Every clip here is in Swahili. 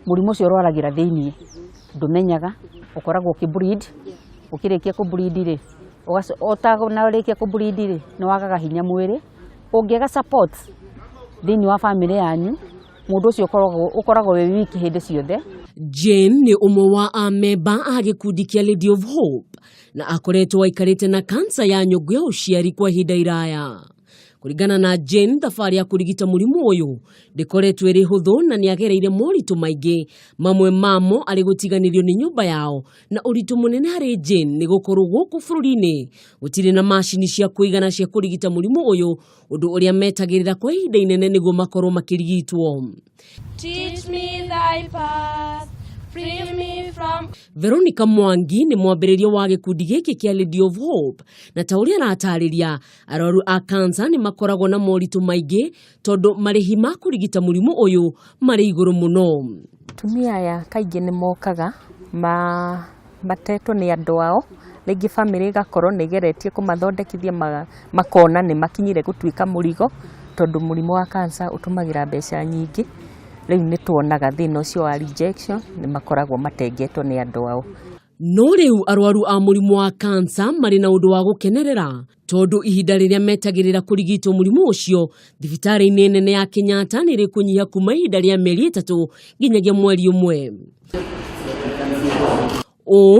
murimu cio rwaragira thiini ndumenyaga ukoragwo ukibreed ukirikia kubreed ri otagona kubreed ri ni wagaga hinya mwiri ungiega support thiini wa family yanyu mundu ucio ukoragwo we wiki hindi ciothe. Jane ni umwe wa amemba a gikundi kia Lady of Hope na akoretwo aikarite na kansa ya nyongo ya uciari kwa ihinda iraya. Kuringana na Jane, thabari ya kurigita murimu uyu ndikoretwo iri huthu na ni agereire moritu maingi, mamwe mamo ari gutiganirio ni nyumba yao, na uritu munene hari Jane ni gukorwo guku bururi-ini gutire na macini cia kuigana cia kurigita murimu uyu, undu uria metagirira kwa ihinda inene niguo makorwo makirigitwo. Teach me thy path, free me from... Veronica Mwangi ni mwambĩrĩria wa gikundi giki kia Lady of Hope, na ta uria aratariria aruaru a kansa ni makoragwo na moritu maingi tondu marihi ma kurigita murimu uyu mari iguru muno. Tumia aya kaingi ni mokaga matetwo ni andu ao, rĩngĩ family gakorwo ni geretie kumathondekithia makona ni makinyire gutuika murigo tondu murimu wa kansa utumagira mbeca nyingi. Riu ni tuonaga thina ucio wa rejection ni makoragwo matengetwo ni andu ao. No riu aruaru a murimu wa kansa mari na undu wa gukenerera tondu ihinda riria metagirira kurigitwo murimu ucio thibitari-ini nene ya Kenyatta ni rikunyiha kuma ihinda ria mieri 3 nginyagia mweri umwe.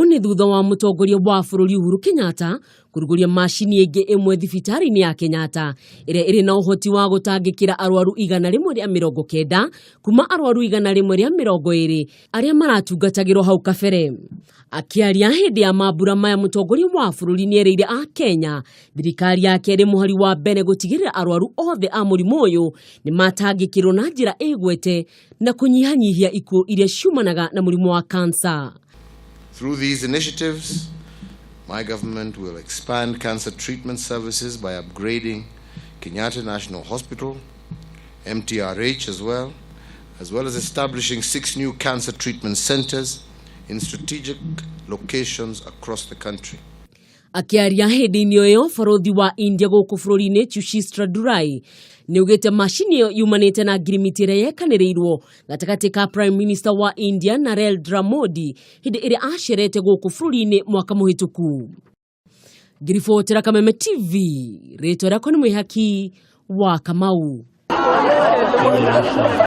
Ni thutha wa Mutongoria wa bururi Uhuru Kenyatta kuruguria macini ingi imwe thibitari-ini ya Kenyatta iria iri na uhoti wa gutangikira aruaru igana rimwe ria 90 kuma aruaru igana rimwe ria 20 aria maratungatagirwo hau kabere. Akiaria hindi ya mambura maya Mutongoria wa bururi ni ereire a Kenya thirikari yake iri muhari wa mbere gutigirira aruaru othe a murimu uyu ni matangikirwo na njira igwete na kunyihanyihia ikuo iria ciumanaga na murimu wa kansa. Through these initiatives, my government will expand cancer treatment services by upgrading Kenyatta National Hospital, MTRH as well as establishing 6 new cancer treatment centers in strategic locations across the country. Akiaria hindi-ini iyo barothi wa India guku bururi-ini Chushistha Durai ni ugite macini yumanite na ngirimiti iria yekaniriirwo gatagati ka Prime Minister wa India Narendra Modi hindi iria acerete guku bururi-ini mwaka muhituku. Ngiribotera Kameme TV, ritwa riakwa ni Mwihaki wa Kamau.